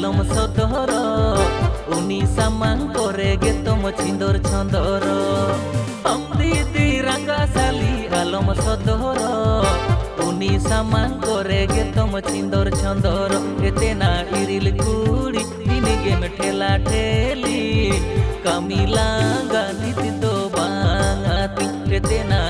आलम सदर उनी सामान करे गे तुम छिंदर छंदर हम दीदी रंगा साली आलम सदर उनी सामान करे गे तुम छिंदर छंदर एते ना इरिल कुड़ी दिन गेम ठेला ठेली कमी लांगा नीति तो बांगाती एते ना